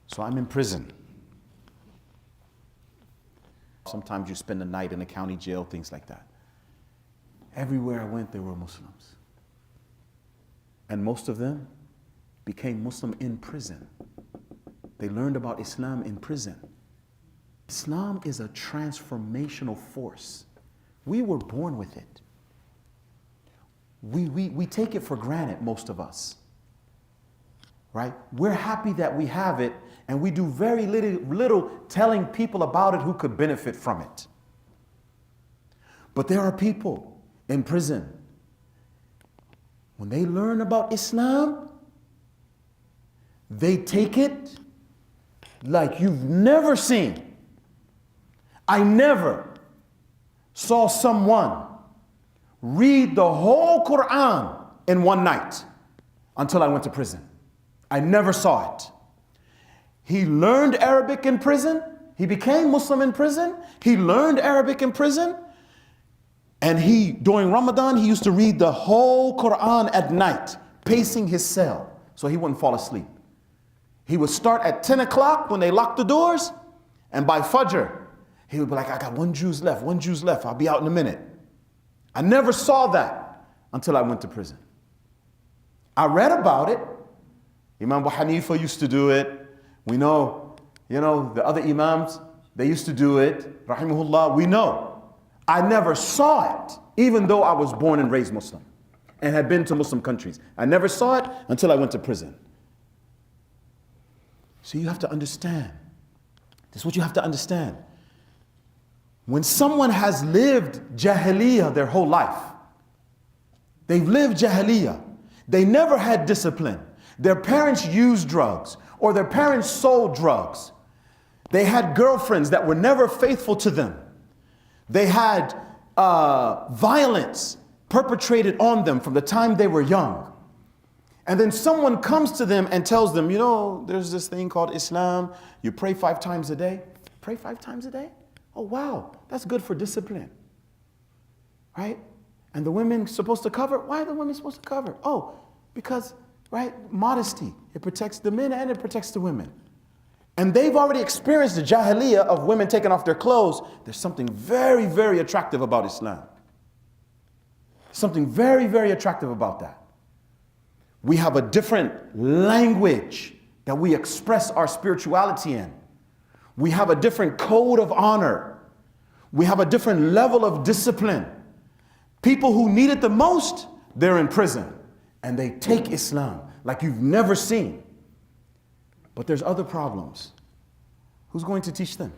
So I'm in prison. Sometimes you spend the night in a county jail, things like that. Everywhere I went, there were Muslims. And most of them became Muslim in prison. They learned about Islam in prison. Islam is a transformational force. We were born with it. We take it for granted, most of us. Right? We're happy that we have it, and we do very little telling people about it who could benefit from it. But there are people in prison. When they learn about Islam, they take it like you've never seen. I never saw someone read the whole Quran in one night until I went to prison. I never saw it. He learned Arabic in prison. He became Muslim in prison. He learned Arabic in prison. And during Ramadan, he used to read the whole Quran at night, pacing his cell so he wouldn't fall asleep. He would start at 10 o'clock when they locked the doors, and by Fajr, he would be like, I got one juz left, I'll be out in a minute. I never saw that until I went to prison. I read about it. Imam Abu Hanifa used to do it. We know, the other Imams, they used to do it. Rahimahullah, we know. I never saw it, even though I was born and raised Muslim and had been to Muslim countries. I never saw it until I went to prison. So you have to understand. This is what you have to understand. When someone has lived Jahiliyyah their whole life, they've lived Jahiliyyah, they never had discipline. Their parents used drugs, or their parents sold drugs. They had girlfriends that were never faithful to them. They had violence perpetrated on them from the time they were young. And then someone comes to them and tells them, there's this thing called Islam. You pray 5 times a day. Pray 5 times a day? Oh, wow, that's good for discipline. Right? And the women supposed to cover? Why are the women supposed to cover? Oh, because, right, modesty. It protects the men and it protects the women. And they've already experienced the jahiliyyah of women taking off their clothes. There's something very, very attractive about Islam. Something very, very attractive about that. We have a different language that we express our spirituality in. We have a different code of honor. We have a different level of discipline. People who need it the most, they're in prison. And they take Islam like you've never seen. But there's other problems. Who's going to teach them?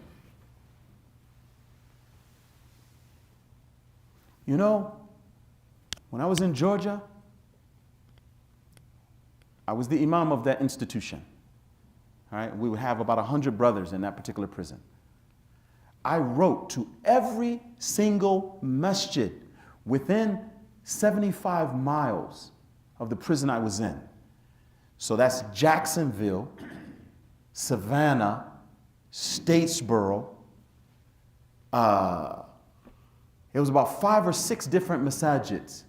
When I was in Georgia, I was the imam of that institution. All right? We would have about 100 brothers in that particular prison. I wrote to every single masjid within 75 miles of the prison I was in. So that's Jacksonville, Savannah, Statesboro. It was about 5 or 6 different masajids.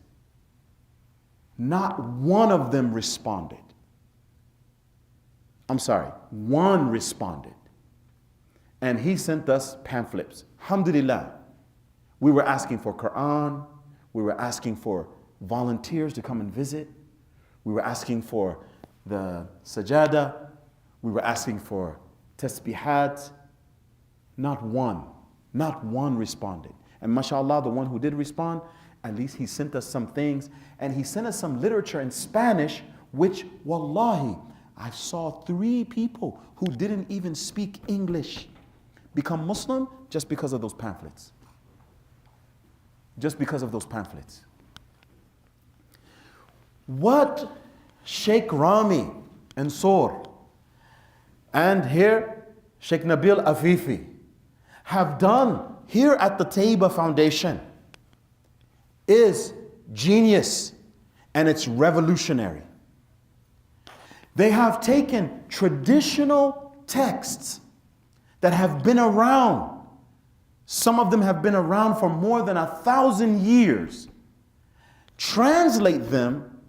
Not one of them responded. I'm sorry, one responded. And he sent us pamphlets. Alhamdulillah. We were asking for Quran. We were asking for volunteers to come and visit. We were asking for the sajada. We were asking for tasbihat. Not one responded. And mashallah, the one who did respond, at least he sent us some things. And he sent us some literature in Spanish, which, wallahi, I saw 3 people who didn't even speak English become Muslim just because of those pamphlets. Just because of those pamphlets. What Sheikh Rami and Sor and here Sheikh Nabil Afifi have done here at the Taiba Foundation is genius, and it's revolutionary. They have taken traditional texts that have been around. Some of them have been around for more than 1,000 years. Translate them,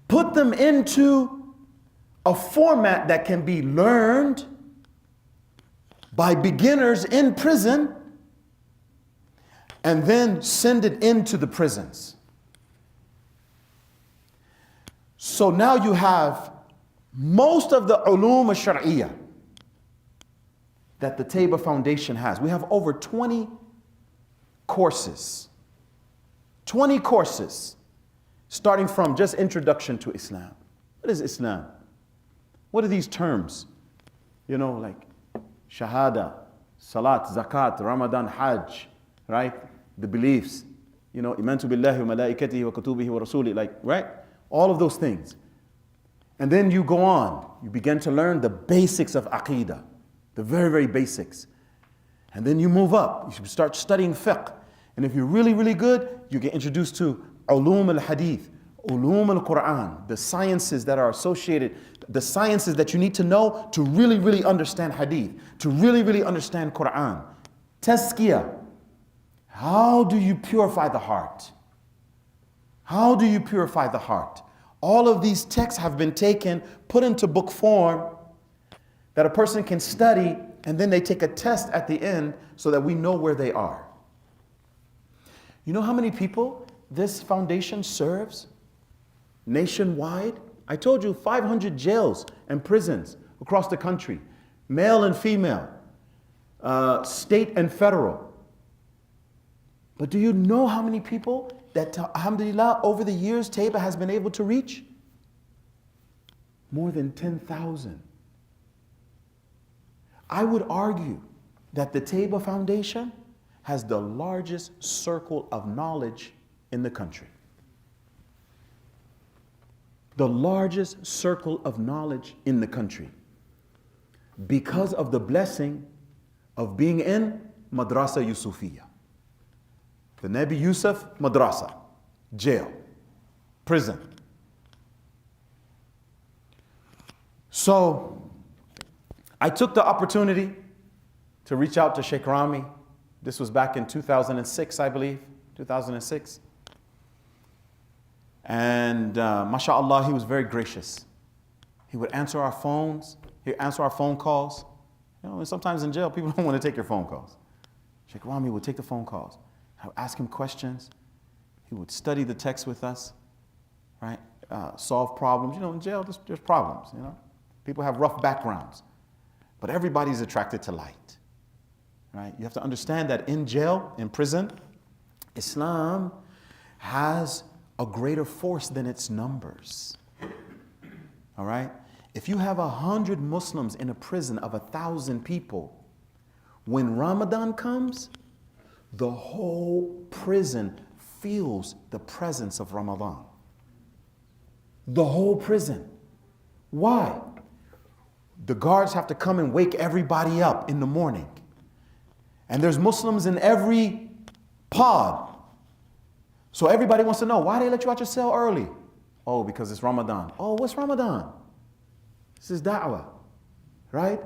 put them into a format that can be learned by beginners in prison and then send it into the prisons. So now you have most of the ulum al-shar'iyyah that the Tabor Foundation has. We have over 20 courses. 20 courses, starting from just introduction to Islam. What is Islam? What are these terms? You know, like shahada, salat, zakat, Ramadan, hajj, right? The beliefs, you know, imantu billahi wa malaikatihi wa kutubihi wa rasuli, like, right? All of those things. And then you go on, you begin to learn the basics of aqeedah, the very, very basics. And then you move up, you start studying fiqh. And if you're really, really good, you get introduced to ulum al-hadith, ulum al-Quran, the sciences that are associated, the sciences that you need to know to really, really understand hadith, to really, really understand Quran. Tazkiyah. How do you purify the heart? How do you purify the heart? All of these texts have been taken, put into book form that a person can study, and then they take a test at the end so that we know where they are. You know how many people this foundation serves nationwide? I told you 500 jails and prisons across the country, male and female, state and federal. But do you know how many people that, alhamdulillah, over the years, Tabor has been able to reach? More than 10,000. I would argue that the Tabor Foundation has the largest circle of knowledge in the country. The largest circle of knowledge in the country. Because of the blessing of being in Madrasa Yusufiyya. The Nabi Yusuf Madrasa, jail, prison. So I took the opportunity to reach out to Sheikh Rami. This was back in 2006, I believe, 2006. And mashallah, he was very gracious. He would answer our phones, he'd answer our phone calls. You know, and sometimes in jail, people don't want to take your phone calls. Sheikh Rami would take the phone calls. I would ask him questions. He would study the text with us, right? Solve problems. You know, in jail, there's problems, you know. People have rough backgrounds. But everybody's attracted to light, right? You have to understand that in jail, in prison, Islam has a greater force than its numbers, all right? If you have 100 Muslims in a prison of 1,000 people, when Ramadan comes, the whole prison feels the presence of Ramadan. The whole prison. Why? The guards have to come and wake everybody up in the morning. And there's Muslims in every pod. So everybody wants to know, why they let you out your cell early? Oh, because it's Ramadan. Oh, what's Ramadan? This is da'wah, right?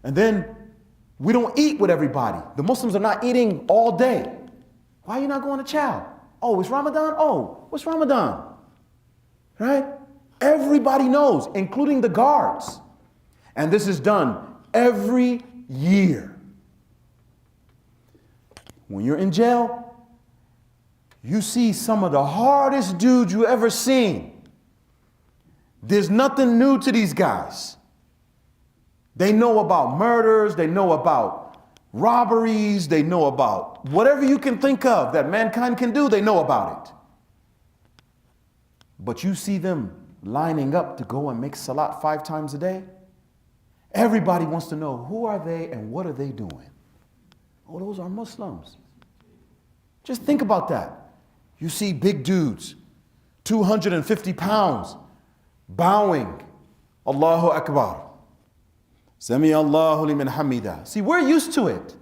And then we don't eat with everybody. The Muslims are not eating all day. Why are you not going to chow? Oh, it's Ramadan? Oh, what's Ramadan? Right? Everybody knows, including the guards. And this is done every year. When you're in jail, you see some of the hardest dudes you ever seen. There's nothing new to these guys. They know about murders, they know about robberies, they know about whatever you can think of that mankind can do, they know about it. But you see them lining up to go and make salat 5 times a day. Everybody wants to know, who are they and what are they doing? Oh, those are Muslims. Just think about that. You see big dudes, 250 pounds, bowing, Allahu Akbar. Sami Allahu liman hamida. See, we're used to it.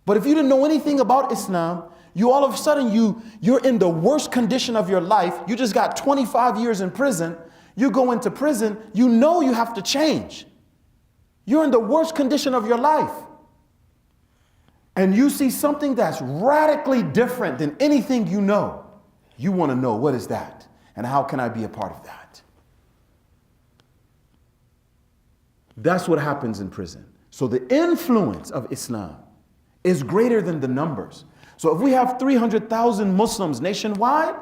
But if you didn't know anything about Islam, you all of a sudden, you're in the worst condition of your life. You just got 25 years in prison. You go into prison, you know you have to change. You're in the worst condition of your life. And you see something that's radically different than anything you know. You want to know, what is that? And how can I be a part of that? That's what happens in prison. So the influence of Islam is greater than the numbers. So if we have 300,000 Muslims nationwide,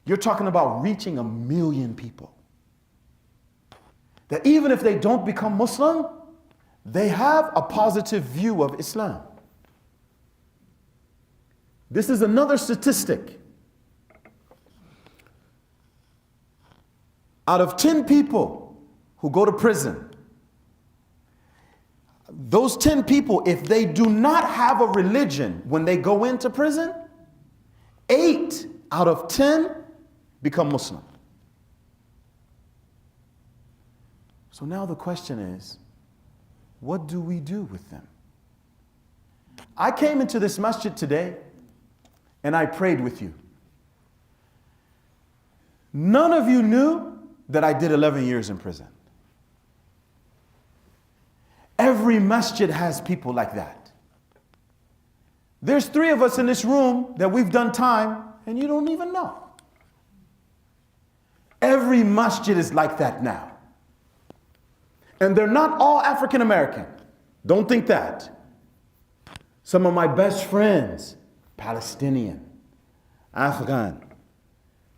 you're talking about reaching 1 million people. That even if they don't become Muslim, they have a positive view of Islam. This is another statistic. Out of 10 people who go to prison, those 10 people, if they do not have a religion when they go into prison, 8 out of 10 become Muslim. So now the question is, what do we do with them? I came into this masjid today and I prayed with you. None of you knew that I did 11 years in prison. Every masjid has people like that. There's 3 of us in this room that we've done time and you don't even know. Every masjid is like that now. And they're not all African American. Don't think that. Some of my best friends, Palestinian, Afghan.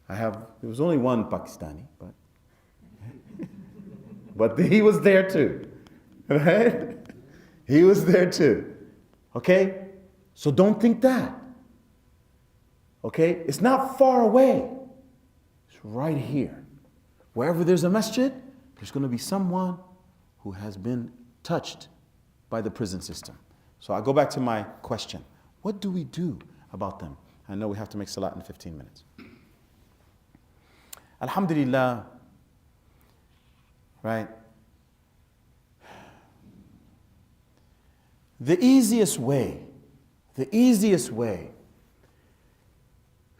There was only one Pakistani, but he was there too. Right? He was there too. Okay? So don't think that. Okay? It's not far away. It's right here. Wherever there's a masjid, there's going to be someone who has been touched by the prison system. So I go back to my question. What do we do about them? I know we have to make salat in 15 minutes. Alhamdulillah, right? The easiest way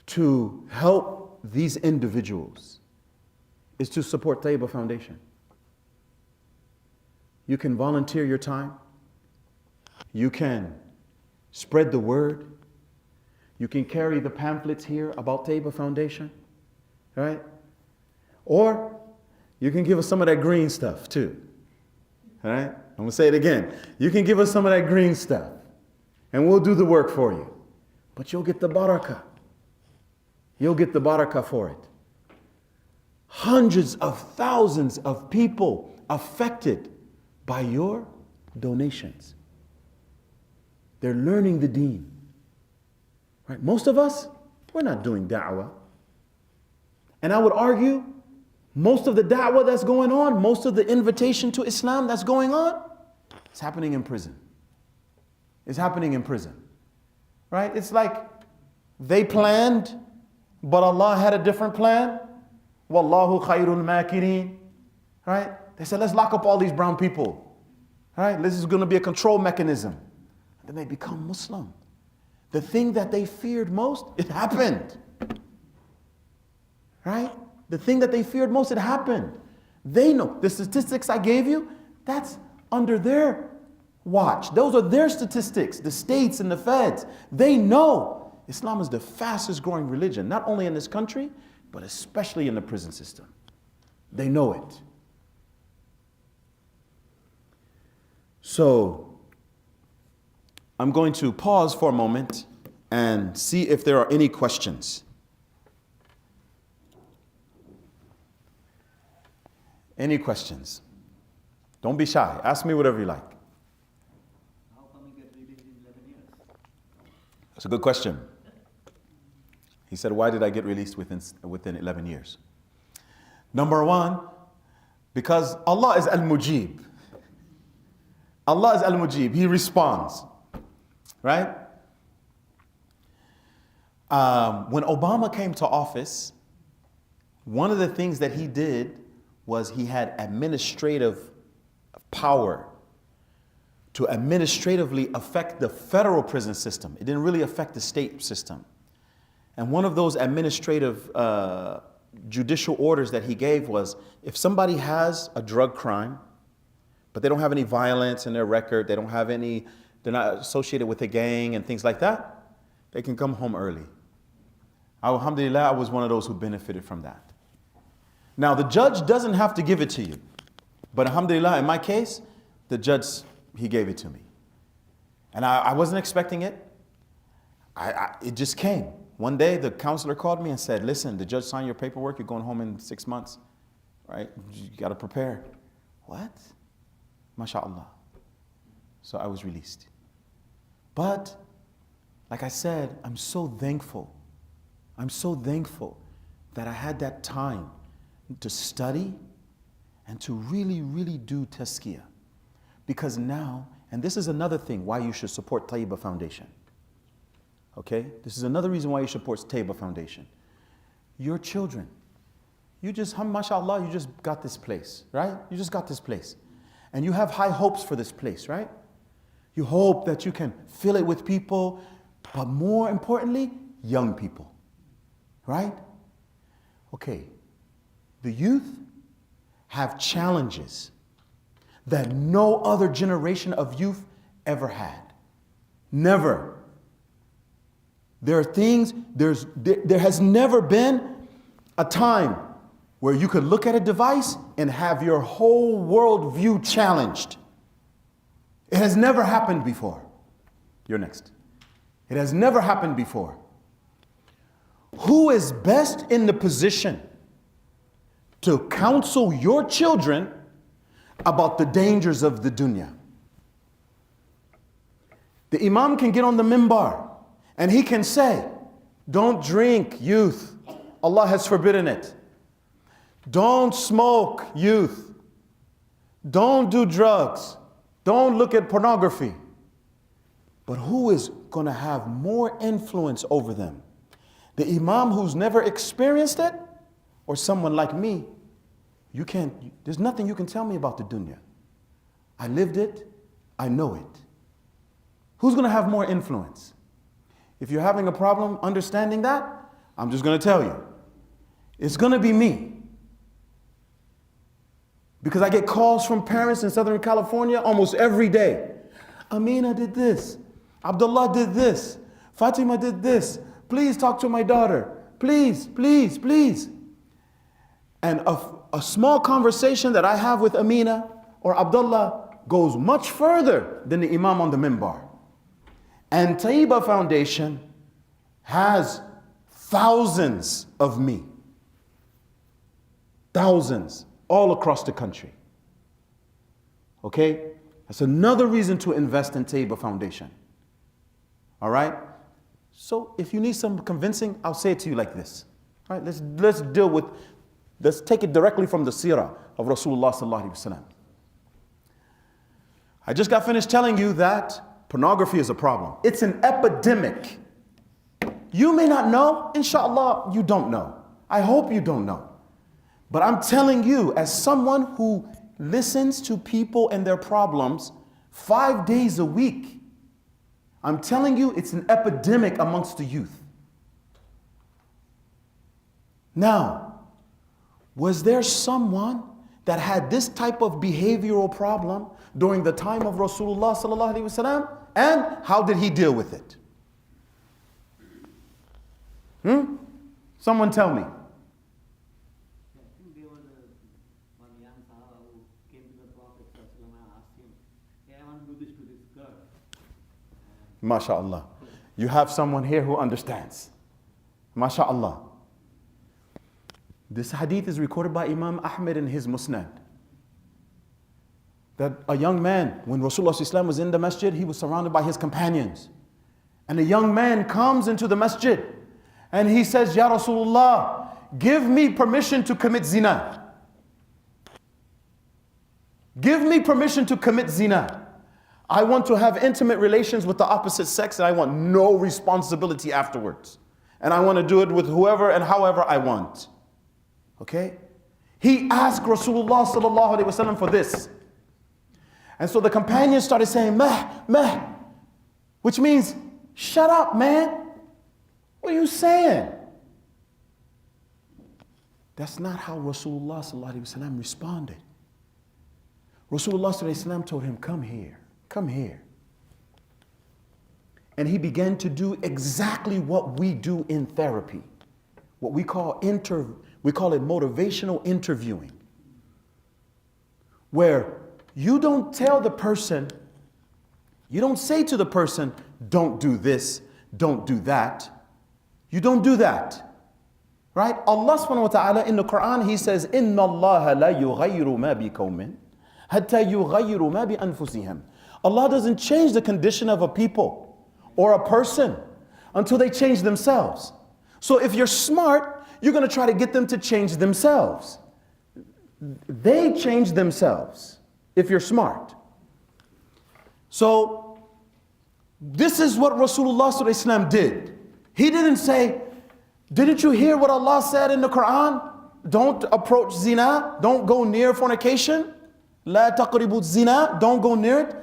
to help these individuals is to support Taiba Foundation. You can volunteer your time. You can spread the word. You can carry the pamphlets here about Taiba Foundation, right? Or you can give us some of that green stuff too, all right? I'm going to say it again. You can give us some of that green stuff and we'll do the work for you. But you'll get the barakah. You'll get the barakah for it. Hundreds of thousands of people affected by your donations. They're learning the deen. Right? Most of us, we're not doing da'wah. And I would argue, most of the da'wah that's going on, most of the invitation to Islam that's going on, it's happening in prison. It's happening in prison. Right? It's like they planned, but Allah had a different plan. Wallahu khayrul makirin. Right? They said, let's lock up all these brown people. Right? This is going to be a control mechanism. Then they become Muslim. The thing that they feared most, it happened. Right? The thing that they feared most, it happened. They know. The statistics I gave you, that's under their watch. Those are their statistics. The states and the feds, they know Islam is the fastest growing religion, not only in this country, but especially in the prison system. They know it. So, I'm going to pause for a moment and see if there are any questions. Any questions? Don't be shy. Ask me whatever you like. How come you get released in 11 years? That's a good question. He said, why did I get released within 11 years? Number one, because Allah is Al-Mujib. Allah is Al-Mujib. He responds. Right? When Obama came to office, one of the things that he did was he had administrative power to administratively affect the federal prison system. It didn't really affect the state system. And one of those administrative judicial orders that he gave was, if somebody has a drug crime, but they don't have any violence in their record, they're not associated with a gang and things like that, they can come home early. Alhamdulillah, I was one of those who benefited from that. Now, the judge doesn't have to give it to you. But alhamdulillah, in my case, the judge, he gave it to me. And I wasn't expecting it. It just came. One day, the counselor called me and said, listen, the judge signed your paperwork. You're going home in 6 months, right? You got to prepare. What? MashaAllah. So I was released. But, like I said, I'm so thankful. I'm so thankful that I had that time to study and to really, really do tazkiyah. Because now, and this is another thing why you should support Tayyiba Foundation. Okay? This is another reason why you should support Tayyiba Foundation. Your children, you just, mashallah, you just got this place, right? You just got this place. And you have high hopes for this place, right? You hope that you can fill it with people, but more importantly, young people, right? Okay, the youth have challenges that no other generation of youth ever had. Never. There are things, there has never been a time where you could look at a device and have your whole worldview challenged. It has never happened before. You're next. It has never happened before. Who is best in the position to counsel your children about the dangers of the dunya? The imam can get on the minbar and he can say, don't drink, youth. Allah has forbidden it. Don't smoke, youth. Don't do drugs. Don't look at pornography. But who is going to have more influence over them? The imam who's never experienced it, or someone like me? There's nothing you can tell me about the dunya. I lived it, I know it. Who's going to have more influence? If you're having a problem understanding that, I'm just going to tell you. It's going to be me. Because I get calls from parents in Southern California almost every day. Amina did this. Abdullah did this. Fatima did this. Please talk to my daughter. Please, please, please. And a small conversation that I have with Amina or Abdullah goes much further than the imam on the minbar. And Tayyiba Foundation has thousands of me. Thousands. All across the country. Okay? That's another reason to invest in Tayyiba Foundation. All right? So if you need some convincing, I'll say it to you like this. All right? Let's take it directly from the seerah of Rasulullah sallallahu alaihi wasallam. I just got finished telling you that pornography is a problem. It's an epidemic. You may not know. Inshallah, you don't know. I hope you don't know. But I'm telling you, as someone who listens to people and their problems 5 days a week, I'm telling you it's an epidemic amongst the youth. Now, was there someone that had this type of behavioral problem during the time of Rasulullah sallallahu alaihi wasallam? And how did he deal with it? Someone tell me. MashaAllah. You have someone here who understands. MashaAllah. This hadith is recorded by Imam Ahmed in his Musnad. That a young man, when Rasulullah ﷺ was in the masjid, he was surrounded by his companions. And a young man comes into the masjid and he says, Ya Rasulullah, give me permission to commit zina. Give me permission to commit zina. I want to have intimate relations with the opposite sex and I want no responsibility afterwards. And I want to do it with whoever and however I want. Okay? He asked Rasulullah sallallahu alaihi wasallam for this. And so the companions started saying, meh, which means, shut up, man. What are you saying? That's not how Rasulullah sallallahu alaihi wasallam responded. Rasulullah sallallahu alaihi wasallam told him, come here. Come here. And he began to do exactly what we do in therapy. What we call it motivational interviewing. where you don't tell the person, you don't say to the person, don't do this, don't do that. You don't do that. Right? Allah subhanahu wa ta'ala in the Quran, He says, إِنَّ اللَّهَ لَا يُغَيِّرُ مَا بِقَوْمٍ حَتَّى يُغَيِّرُ مَا بِأَنفُسِهِمْ. Allah doesn't change the condition of a people or a person until they change themselves. So if you're smart, you're going to try to get them to change themselves. They change themselves if you're smart. So this is what Rasulullah sallallahu alaihi wasallam did. He didn't say, didn't you hear what Allah said in the Quran? Don't approach zina, don't go near fornication. La taqribu zina, don't go near it.